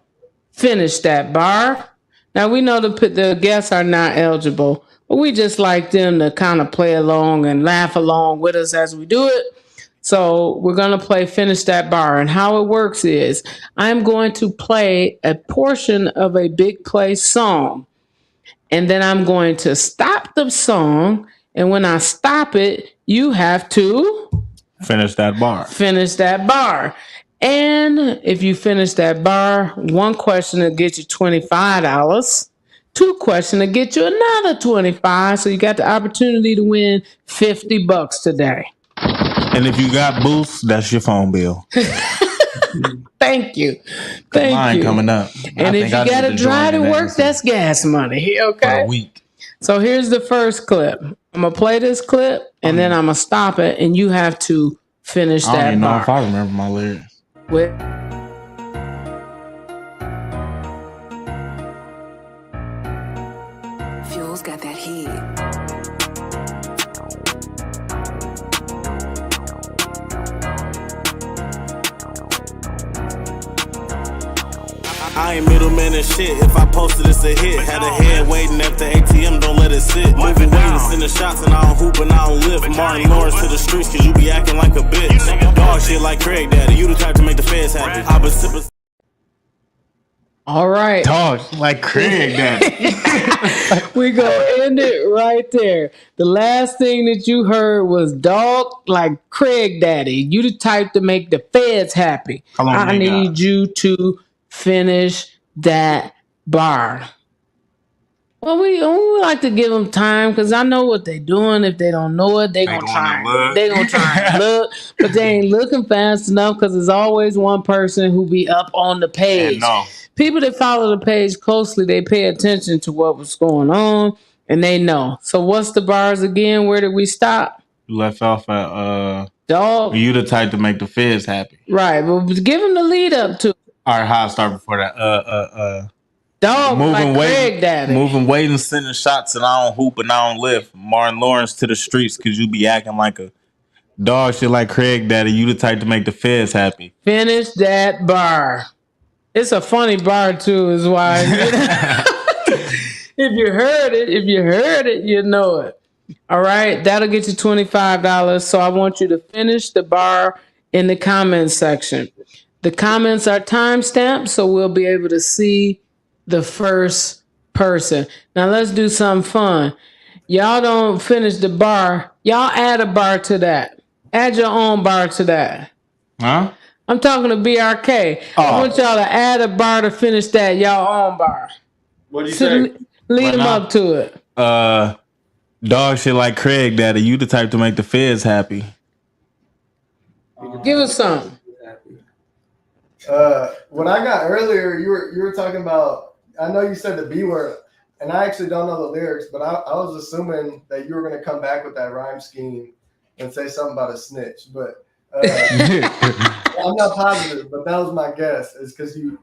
Finish That Bar. Now, we know the guests are not eligible, but we just like them to kind of play along and laugh along with us as we do it. So we're going to play Finish That Bar. And how it works is I'm going to play a portion of a big play song. And then I'm going to stop the song. And when I stop it, you have to finish that bar. And if you finish that bar, one question will get you $25. Two questions will get you another $25. So you got the opportunity to win $50 today. And if you got boosts, that's your phone bill. Thank you. Mine coming up. And if you got to drive to work, that's gas money. Okay. For a week. So here's the first clip. I'm going to play this clip and then I'm going to stop it and you have to finish that bar. I don't even know if I remember my lyrics. Fuel's got that heat. I ain't middleman and shit. If I posted, it's a hit. Had a head waiting at the ATM, don't let it sit. Moving weight, sending shots, and I don't hoop and I don't lift. Martin Lawrence to the streets, cause you be acting like a bitch. Dog shit like Craig Daddy. You the type to make the feds happy. I been sipping. All right. Dog like Craig Daddy. We're going to end it right there. The last thing that you heard was dog like Craig Daddy. You the type to make the feds happy. I need you to finish that bar. Well, we like to give them time because I know what they're doing. If they don't know it, they're going to try and look. But they ain't looking fast enough because there's always one person who be up on the page. people that follow the page closely, they pay attention to what was going on and they know. So what's the bars again? Where did we stop? You left off at dog. You the type to make the feds happy. Right, but give him the lead up to. All right, how I start before that? Dog, moving like weight, Craig Daddy. moving weight and sending shots, and I don't hoop and I don't lift. Martin Lawrence to the streets because you be acting like a dog shit like Craig Daddy. You the type to make the feds happy. Finish that bar. It's a funny bar too, is why. If you heard it, you know it. All right, that'll get you $25. So I want you to finish the bar in the comments section. The comments are timestamped, so we'll be able to see the first person. Now let's do something fun. Y'all don't finish the bar. Y'all add a bar to that. Add your own bar to that. Huh? I'm talking to BRK. I want y'all to add a bar to finish that y'all own bar. What do you say? Lead them up to it. Dog shit like Craig Daddy. You the type to make the feds happy. Give us something. What I got earlier, you were talking about. I know you said the B word, and I actually don't know the lyrics, but I was assuming that you were going to come back with that rhyme scheme and say something about a snitch. But I'm not positive, but that was my guess. Is because you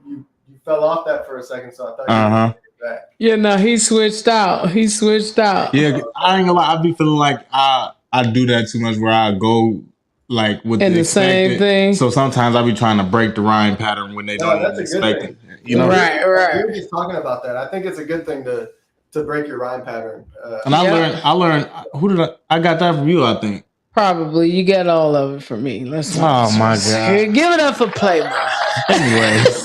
fell off that for a second, so I thought you were going to get back. Yeah, no, he switched out. Yeah, I ain't gonna lie. I be feeling like I do that too much, where I go like with and the expected. same thing. So sometimes I be trying to break the rhyme pattern when they don't even expect it. You know, right. We were just talking about that. I think it's a good thing to break your rhyme pattern. And I learned. Who did I got that from you? I think probably you get all of it from me. Let's. Oh my god! Give it up for Playboy. Anyways.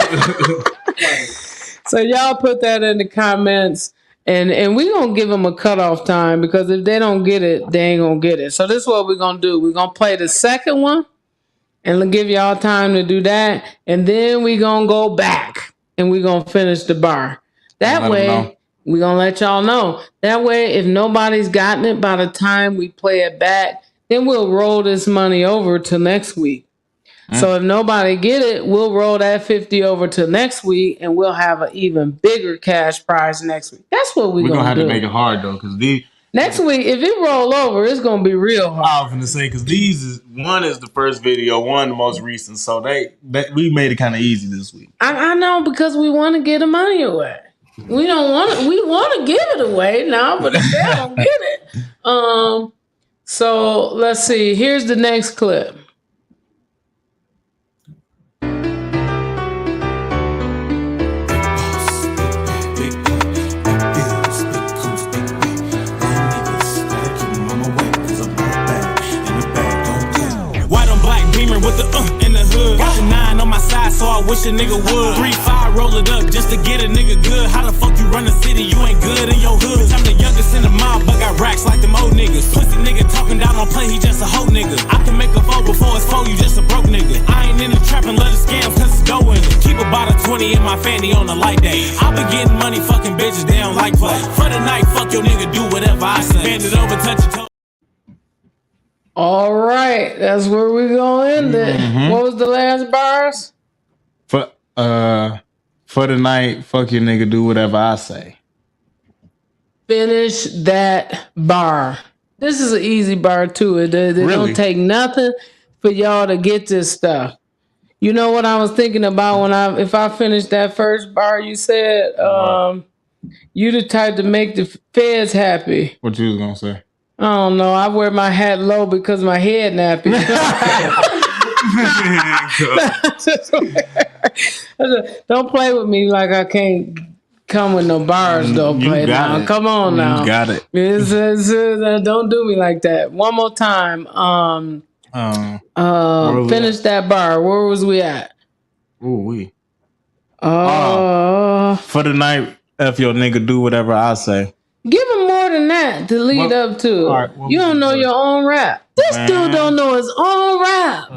So y'all put that in the comments, and we're going to give them a cutoff time, because if they don't get it, they ain't going to get it. So this is what we're going to do. We're going to play the second one, and give y'all time to do that, and then we're going to go back, and we're going to finish the bar. That way, we're going to let y'all know. That way, if nobody's gotten it by the time we play it back, then we'll roll this money over to next week. So if nobody get it, we'll roll that 50 over to next week, and we'll have an even bigger cash prize next week. That's what we're gonna have do. To make it hard though, because next week, if it roll over, it's gonna be real hard. I was gonna say, because one is the first video, one the most recent, so we made it kind of easy this week. I know, because we want to get the money away. We don't want to. We want to give it away now, but if they don't get it, so let's see. Here's the next clip. With the in the hood, got the 9 on my side, so I wish a nigga would. 3-5, roll it up just to get a nigga good. How the fuck you run the city? You ain't good in your hood. I'm the youngest in the mob, but got racks like them old niggas. Pussy nigga talking down on play, he just a hoe nigga. I can make a foe before it's foe, you just a broke nigga. I ain't in the trap and let it scam, cause it's go in it. Keep a bottle 20 in my fanny on a light day. I been getting money, fucking bitches, they don't like play. For the night, fuck your nigga, do whatever I say. Bend it over, touch your toe. All right, that's where we're gonna end it. What was the last bars? For the night, fuck your nigga, do whatever I say. Finish that bar. This is an easy bar too. It don't take nothing for y'all to get this stuff. You know what I was thinking about if I finished that first bar? You said you the type to make the feds happy. What you was gonna say? I don't know. I wear my hat low because my head nappy. Don't play with me like I can't come with no bars though. Play now. Come on now. You got it. Don't do me like that. One more time. Finish that bar. Where was we at? For the night, F your nigga, do whatever I say. Give him more than that to lead up to. Right, you don't know your own rap. This dude don't know his own rap.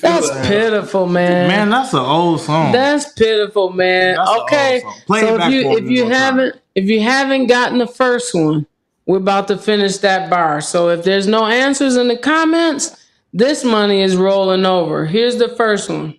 That's pitiful, man. Man, that's an old song. That's pitiful, man. Okay, so if you haven't gotten the first one, we're about to finish that bar. So if there's no answers in the comments, this money is rolling over. Here's the first one.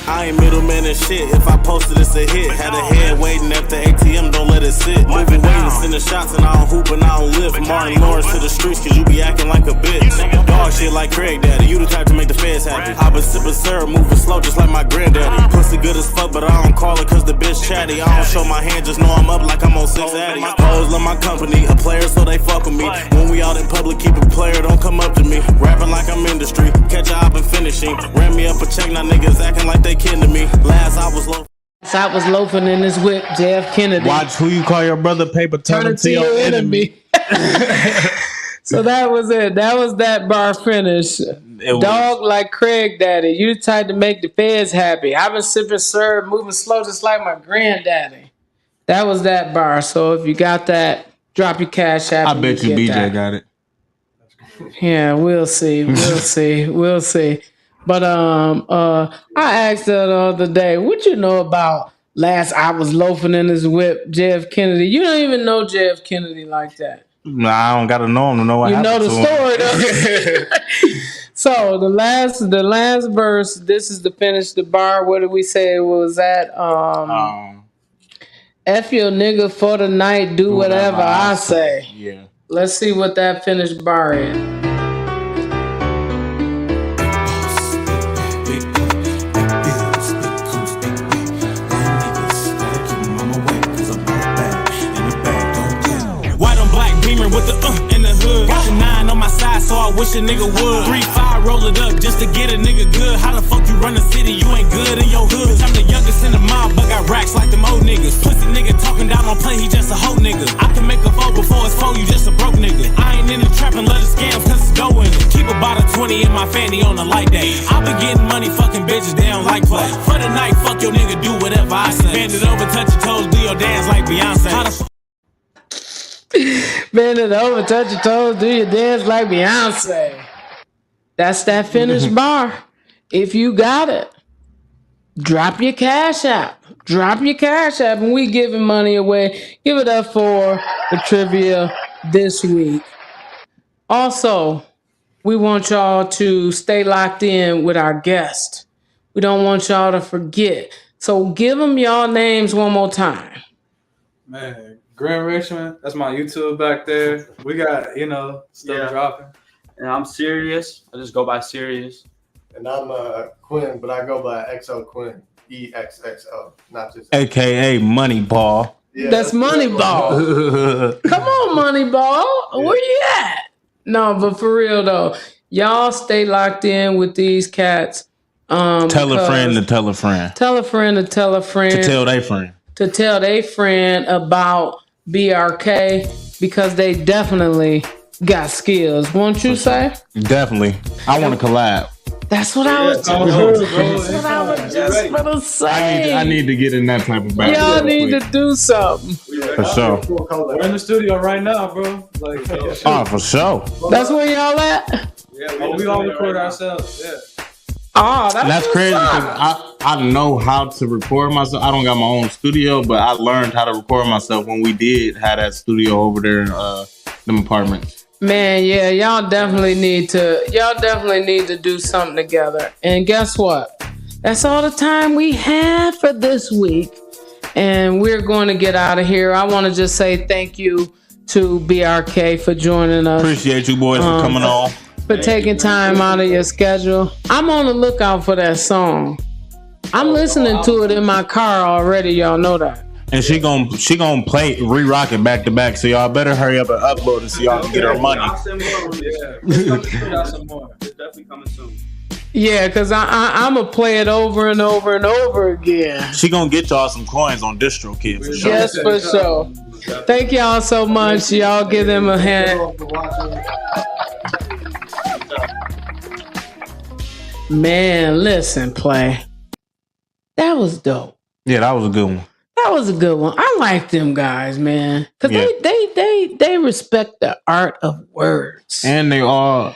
I ain't middleman and shit. If I posted, it's a hit. Had a head waiting at the ATM, don't let it sit. Moving waiting, sending shots, and I don't hoop and I don't lift. Martin Lawrence to the streets, cause you be acting like a bitch. Dog shit like Craig Daddy, you the type to make the feds happy. I been sipping syrup, moving slow just like my granddaddy. Pussy good as fuck, but I don't call it cause the bitch chatty. I don't show my hand, just know I'm up like I'm on 6 Addy. Hoes love my company, a player so they fuck with me. When we out in public, keep a player, don't come up to me. Rapping like I'm industry, catch a hop and finishing. Ran me up a check, now niggas acting like they kidding to me. Last I was low. I was loafing in his whip, JF Kennedy. Watch who you call your brother, paper turn it to your enemy. So that was it. That was that bar finish. Dog like Craig Daddy. You the type to make the feds happy. I've been sipping syrup, moving slow just like my granddaddy. That was that bar. So if you got that, drop your cash app. I bet you BJ that. got it. Yeah, we'll see. We'll see. But I asked her the other day, what you know about last I was loafing in his whip, JF Kennedy? You don't even know JF Kennedy like that. Nah, I don't gotta know him to know what happened. You know the story though. So the last verse, this is to finish the bar. What did we say it was at? F your nigga for the night, do whatever I say. Yeah. Let's see what that finished bar is. With the in the hood, got the 9 on my side, so I wish a nigga would. 3-5, roll it up just to get a nigga good. How the fuck you run the city? You ain't good in your hood. I'm the youngest in the mob, but got racks like them old niggas. Pussy nigga talking down on play, he just a hoe nigga. I can make a foe before it's foe, you just a broke nigga. I ain't in the trap and let it scam, cause it's go in it. Keep about a 20 in my fanny on a light day. I been getting money, fucking bitches, they don't like play. For the night, fuck your nigga, do whatever I say. Bend it over, touch your toes, do your dance like Beyonce. How the fuck? Bend it over, touch your toes, do your dance like Beyonce. That's that finished bar. If you got it, drop your cash app. Drop your cash app, and we giving money away. Give it up for the trivia this week. Also, we want y'all to stay locked in with our guest. We don't want y'all to forget. So give them y'all names one more time. Man. Grand Richmond, that's my YouTube back there. We got, stuff dropping. And I'm Xeriouse. I just go by Xeriouse. And I'm Quinn, but I go by Exxo Quinn, EXXO, not just AKA Moneyball. Yeah, that's Moneyball. Come on, Moneyball. Where you at? No, but for real though, y'all stay locked in with these cats. Tell a friend to tell a friend. Tell a friend to tell a friend. To tell their friend. To tell their friend about BRK, because they definitely got skills. Won't you say? Definitely. I want to collab. That's what I was just gonna say. I need to get in that type of battle. Y'all need to do something. For sure. We're in the studio right now, bro. For sure. That's where y'all at? Yeah, we all record ourselves. Yeah. Oh, that's crazy because I know how to record myself. I don't got my own studio, but I learned how to record myself when we did have that studio over there in them apartments. Man, yeah, y'all definitely need to do something together. And guess what? That's all the time we have for this week. And we're going to get out of here. I want to just say thank you to BRK for joining us. Appreciate you boys for coming on. For taking time out of your schedule. I'm on the lookout for that song. I'm listening to it in my car already. Y'all know that. And she gonna play re-rock it back to back. So y'all better hurry up and upload it so y'all can get her money. It's definitely coming soon. Yeah, because I'm going to play it over and over and over again. She going to get y'all some coins on DistroKid for sure. Yes, for sure. Thank y'all so much. Y'all give them a hand. Man, listen, Play. That was dope. Yeah, that was a good one. That was a good one. I like them guys, man. Because they respect the art of words. And they are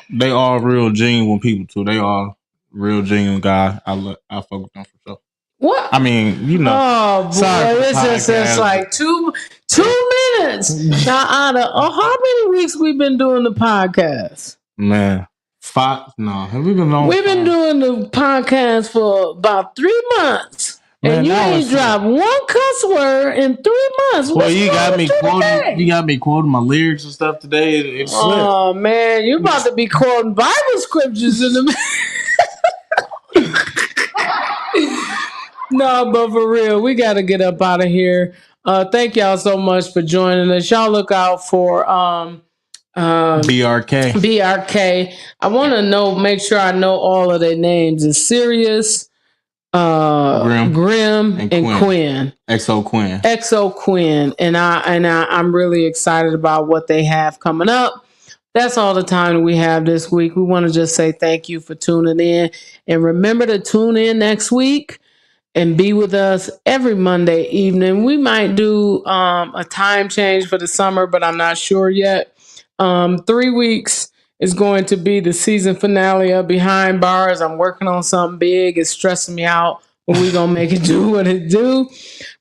real genuine people, too. They are real genuine guys. I fuck with them for sure. What? I mean, you know. Oh, boy. It's like 2 minutes. Now, Anna, how many weeks we been doing the podcast? Man. Have we been on? We've been doing the podcast for about 3 months. Man, and you ain't dropped one cuss word in 3 months. Well, you got me quoting my lyrics and stuff today. It slipped. Oh man, you about to be quoting Bible scriptures in the. No, but for real, we got to get up out of here. Thank y'all so much for joining us. Y'all look out for BRK. BRK. I want to make sure I know all of their names. It's Xeriouse, Grim, and Quinn. Exxo Quinn. Exxo Quinn. And I'm really excited about what they have coming up. That's all the time we have this week. We want to just say thank you for tuning in. And remember to tune in next week and be with us every Monday evening. We might do a time change for the summer, but I'm not sure yet. 3 weeks is going to be the season finale of Behind Bars. I'm working on something big. It's stressing me out, but we're going to make it do what it do.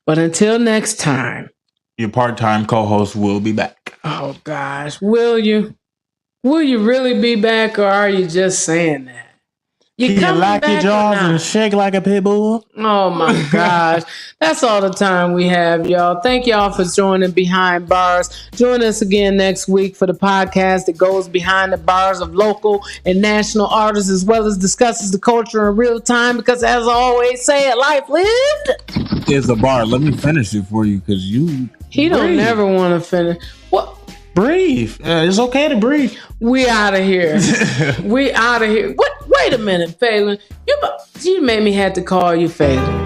But until next time. Your part-time co-host will be back. Oh, gosh. Will you? Will you really be back, or are you just saying that? You lock your jaws and shake like a pit bull? Oh, my gosh. That's all the time we have, y'all. Thank y'all for joining Behind Bars. Join us again next week for the podcast that goes behind the bars of local and national artists, as well as discusses the culture in real time, because as I always say, it life lived is a bar. Let me finish it for you, because he don't never want to finish. What? Breathe. It's okay to breathe. We out of here. We out of here. What? Wait a minute, Phelan. You made me have to call you Phelan.